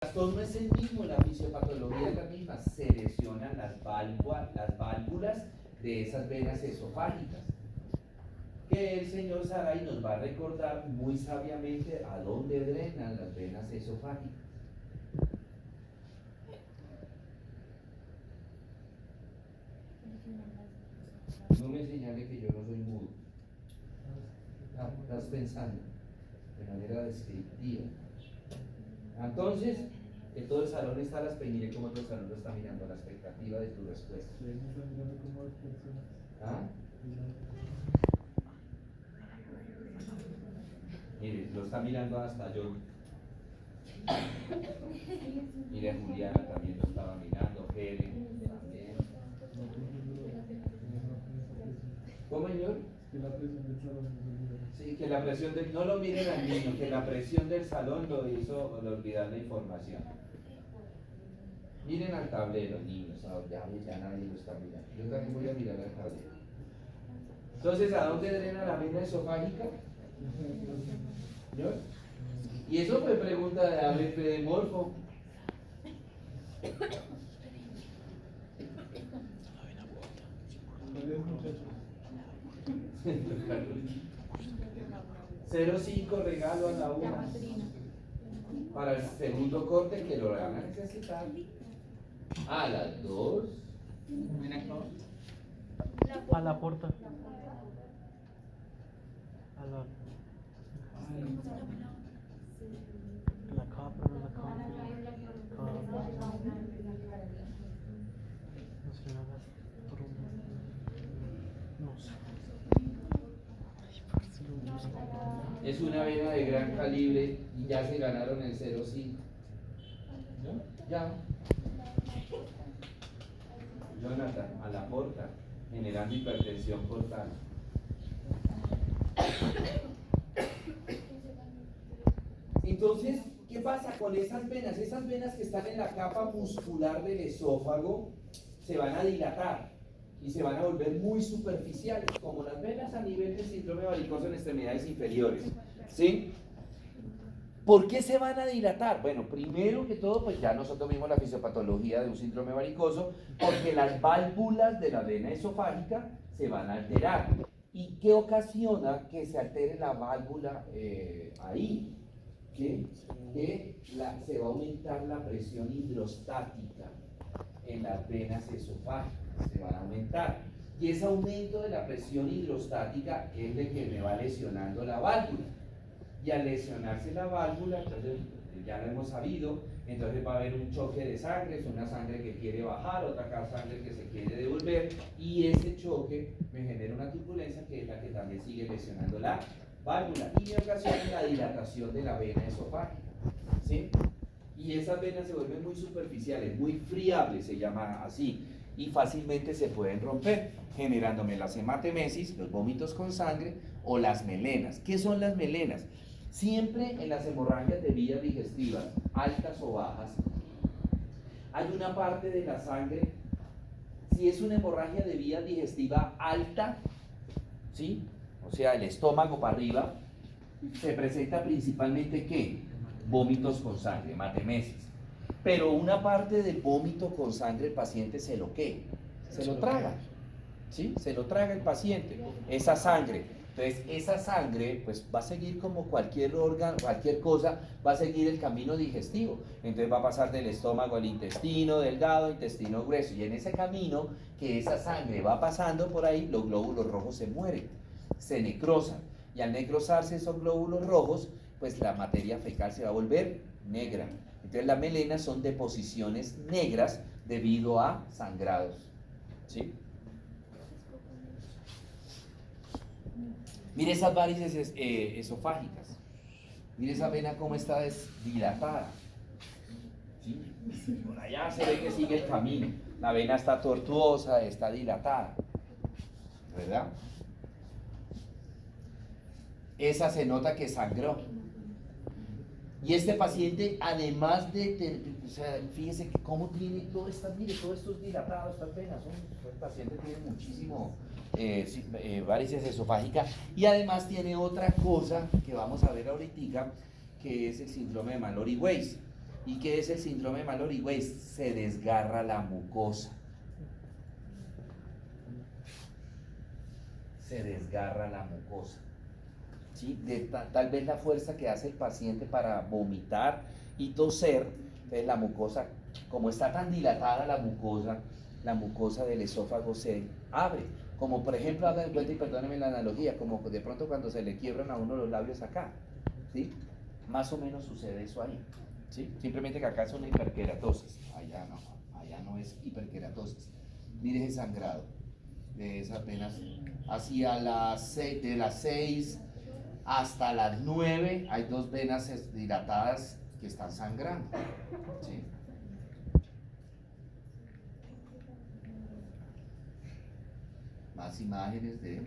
trastorno es el mismo, la fisiopatología es la misma, se lesionan las válvulas de esas venas esofágicas, que el señor Saray nos va a recordar muy sabiamente a dónde drenan las venas esofágicas. No me señale que yo no soy mudo. Estás pensando de manera descriptiva. Entonces, en todo el salón está las peñas, mire cómo todo el salón lo está mirando a la expectativa de tu respuesta. ¿Ah? Mire, lo está mirando hasta yo. Mire, Juliana también lo estaba mirando, Helen también. ¿Cómo, señor? Sí, que la presión del... No lo miren al niño, que la presión del salón lo hizo olvidar la información. Miren al tablero, niños, ya nadie lo está mirando. Yo también voy a mirar al tablero. Entonces, ¿a dónde drena la vena esofágica? ¿Señor? Y eso fue pregunta de ABP de Morfo. $0.5 regalo a la una para el segundo corte que lo van a necesitar a las 2 a la puerta a la copper no sé nada no sé. es una vena de gran calibre y ya se ganaron el 0.5. ¿No? Ya. Jonathan, a la porta, generando hipertensión portal. Entonces, ¿qué pasa con esas venas? Esas venas que están en la capa muscular del esófago se van a dilatar y se van a volver muy superficiales, como las venas a nivel del síndrome varicoso en extremidades inferiores. ¿Sí? ¿Por qué se van a dilatar? Bueno, primero que todo, pues ya nosotros vimos la fisiopatología de un síndrome varicoso, porque las válvulas de la vena esofágica se van a alterar. ¿Y qué ocasiona que se altere la válvula ahí? ¿Sí? Que se va a aumentar la presión hidrostática en las venas esofágicas, se van a aumentar. Y ese aumento de la presión hidrostática es el que me va lesionando la válvula. Y al lesionarse la válvula, entonces ya lo hemos sabido, entonces va a haber un choque de sangre, es una sangre que quiere bajar, otra sangre que se quiere devolver, y ese choque me genera una turbulencia que es la que también sigue lesionando la válvula y me ocasiona la dilatación de la vena esofágica, ¿sí? Y esas venas se vuelven muy superficiales, muy friables, se llama así, y fácilmente se pueden romper, generándome las hematemesis, los vómitos con sangre, o las melenas. ¿Qué son las melenas? Siempre en las hemorragias de vías digestivas, altas o bajas, hay una parte de la sangre, si es una hemorragia de vía digestiva alta, ¿sí? O sea, el estómago para arriba, se presenta principalmente ¿qué? Vómitos con sangre, hematemesis. Pero una parte del vómito con sangre el paciente se lo ¿qué? Se lo traga, ¿sí? Se lo traga el paciente, esa sangre. Entonces, esa sangre, pues va a seguir como cualquier órgano, cualquier cosa, va a seguir el camino digestivo. Entonces va a pasar del estómago al intestino delgado, intestino grueso. Y en ese camino que esa sangre va pasando por ahí, los glóbulos rojos se mueren, se necrosan. Y al necrosarse esos glóbulos rojos, pues la materia fecal se va a volver negra. Entonces las melenas son deposiciones negras debido a sangrados, ¿sí? Mire esas varices esofágicas. Mire esa vena cómo está dilatada, ¿sí? Por allá se ve que sigue el camino. La vena está tortuosa, está dilatada, ¿verdad? Esa se nota que sangró. Y este paciente, además de, o sea, fíjese que cómo tiene todas estas, mire, todos estos dilatados, estas venas, el paciente tiene muchísimo varices esofágicas, y además tiene otra cosa que vamos a ver ahorita, que es el síndrome de Mallory-Weiss. ¿Y qué es el síndrome de Mallory-Weiss? Se desgarra la mucosa. Se desgarra la mucosa. ¿Sí? Tal vez la fuerza que hace el paciente para vomitar y toser, entonces la mucosa, como está tan dilatada la mucosa del esófago se abre. Como por ejemplo, hagan en cuenta y perdónenme la analogía, como de pronto cuando se le quiebran a uno los labios acá, ¿sí? Más o menos sucede eso ahí, ¿sí? Simplemente que acá es una hiperkeratosis, allá no es hiperkeratosis. Mire ese sangrado de esas venas hacia de las 6 hasta las 9 hay 2 venas dilatadas que están sangrando, ¿sí? Más imágenes de...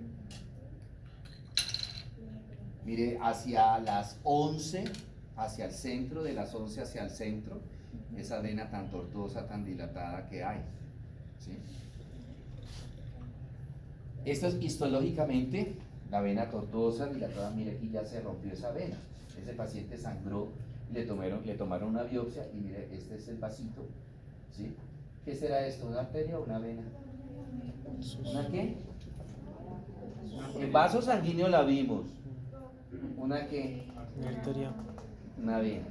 Mire, hacia las 11, hacia el centro, de las 11 hacia el centro, esa vena tan tortuosa, tan dilatada que hay, ¿sí? Esto es histológicamente, la vena tortuosa, dilatada, mire aquí ya se rompió esa vena. Ese paciente sangró, le tomaron una biopsia y mire, este es el vasito, ¿sí? ¿Qué será esto? ¿Una arteria o una vena? ¿Una qué? En vaso sanguíneo la vimos. ¿Una qué? Una arteria. Una vena.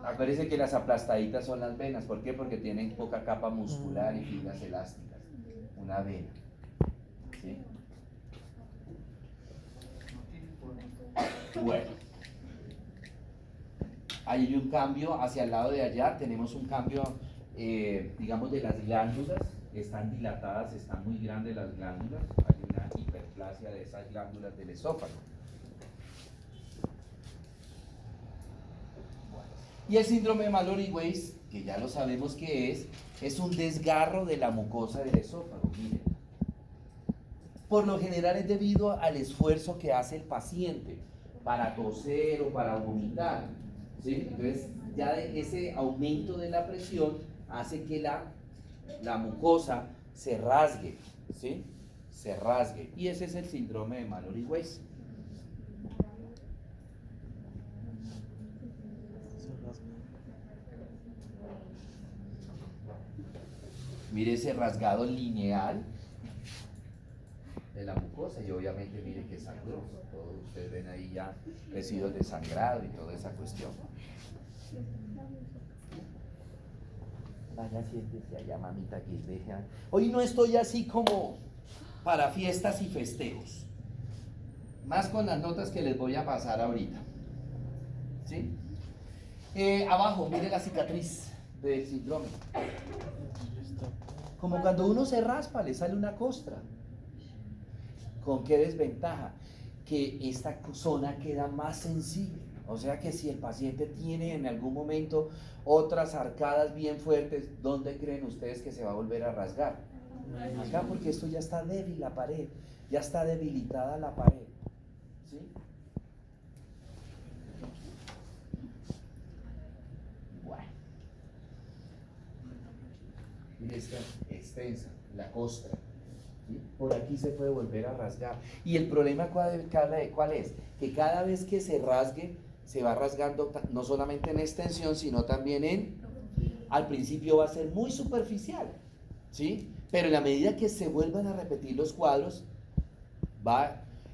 Acuérdense que las aplastaditas son las venas. ¿Por qué? Porque tienen poca capa muscular y fibras elásticas. Una vena. ¿Sí? Bueno. Ahí hay un cambio hacia el lado de allá. Tenemos un cambio, digamos, de las glándulas. Están dilatadas, están muy grandes las glándulas. Hay una hiperplasia de esas glándulas del esófago. Y el síndrome de Mallory-Weiss, que ya lo sabemos que es un desgarro de la mucosa del esófago. Miren. Por lo general es debido al esfuerzo que hace el paciente para toser o para vomitar, ¿sí? Entonces, ya ese aumento de la presión hace que la mucosa se rasgue, ¿sí? Se rasgue. Y ese es el síndrome de Mallory-Weiss. Mire ese rasgado lineal de la mucosa y obviamente mire que sangró. Todos ustedes ven ahí ya residuos de sangrado y toda esa cuestión. Vaya, siéntese allá, mamita, que deja. Hoy no estoy así como para fiestas y festejos. Más con las notas que les voy a pasar ahorita. ¿Sí? Abajo, mire la cicatriz del síndrome. Como cuando uno se raspa, le sale una costra. ¿Con qué desventaja? Que esta zona queda más sensible. O sea que si el paciente tiene en algún momento otras arcadas bien fuertes, ¿dónde creen ustedes que se va a volver a rasgar? Acá, porque esto ya está débil la pared, ya está debilitada la pared. ¿Sí? Bueno. Mire esta extensa, la costra. ¿Sí? Por aquí se puede volver a rasgar. Y el problema ¿cuál es? Que cada vez que se rasgue, se va rasgando no solamente en extensión, sino también al principio va a ser muy superficial, ¿sí? Pero en la medida que se vuelvan a repetir los cuadros,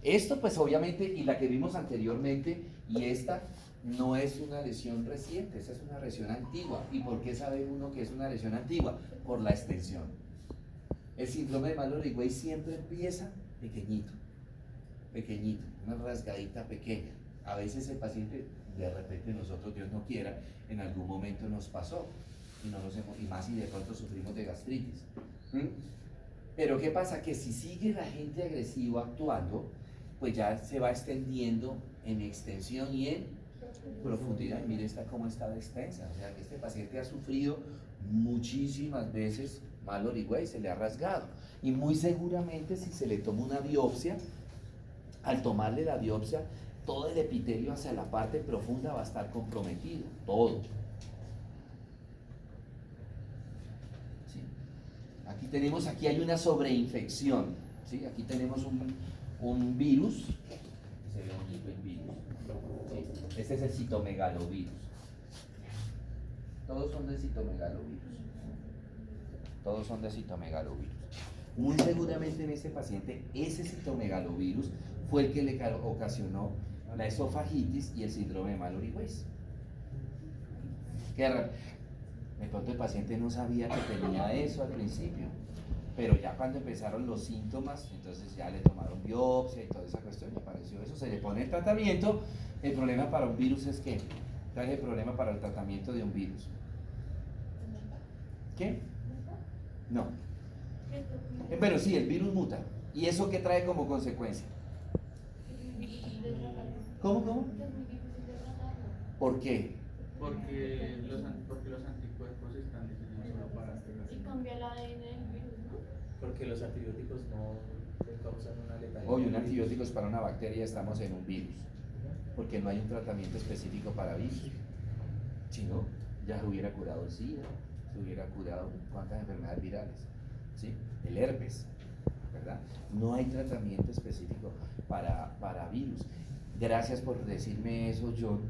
esto pues obviamente, y la que vimos anteriormente, y esta no es una lesión reciente, esa es una lesión antigua. ¿Y por qué sabe uno que es una lesión antigua? Por la extensión. El síndrome de Mallory-Weiss siempre empieza pequeñito, una rasgadita pequeña. A veces el paciente, de repente nosotros, Dios no quiera, en algún momento nos pasó, y más si de pronto sufrimos de gastritis. Pero ¿qué pasa? Que si sigue el agente agresivo actuando, pues ya se va extendiendo en extensión y en profundidad. Y mire cómo está de extensa. O sea que este paciente ha sufrido muchísimas veces Mallory-Weiss, se le ha rasgado. Y muy seguramente si se le toma una biopsia, al tomarle la biopsia, todo el epitelio hacia la parte profunda va a estar comprometido, todo. ¿Sí? Aquí hay una sobreinfección, ¿sí? Aquí tenemos un virus, se ve bonito el virus, ¿sí? Este es el citomegalovirus. Todos son de citomegalovirus. Todos son de citomegalovirus. Muy seguramente en este paciente, ese citomegalovirus fue el que le ocasionó la esofagitis y el síndrome de Mallory-Weiss. Qué raro. De pronto el paciente no sabía que tenía eso al principio, pero ya cuando empezaron los síntomas, entonces ya le tomaron biopsia y toda esa cuestión y apareció eso, se le pone el tratamiento. El problema para un virus es que, ¿cuál es el problema para el tratamiento de un virus? ¿Qué? No. Pero sí, el virus muta. ¿Y eso qué trae como consecuencia? ¿Cómo? ¿Por qué? Porque los anticuerpos están diseñados solo para pegar. Y cambia el ADN del virus, ¿no? Porque los antibióticos no le causan una letalidad. Hoy un antibiótico es para una bacteria, estamos en un virus. Porque no hay un tratamiento específico para virus. Si no, ya se hubiera curado el SIDA, se hubiera curado cuántas enfermedades virales, ¿sí? El herpes, ¿verdad? No hay tratamiento específico para virus. Gracias por decirme eso, John.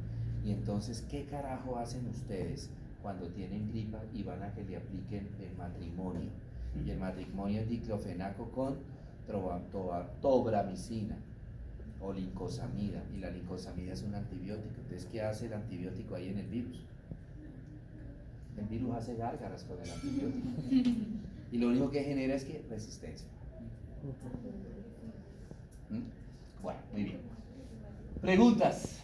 Y entonces, ¿qué carajo hacen ustedes cuando tienen gripa y van a que le apliquen el matrimonio? Y el matrimonio es diclofenaco con tobramicina o lincosamida, y la lincosamida es un antibiótico. Entonces, ¿qué hace el antibiótico ahí en el virus? El virus hace gárgaras con el antibiótico y lo único que genera es que resistencia. Bueno, muy bien. Preguntas.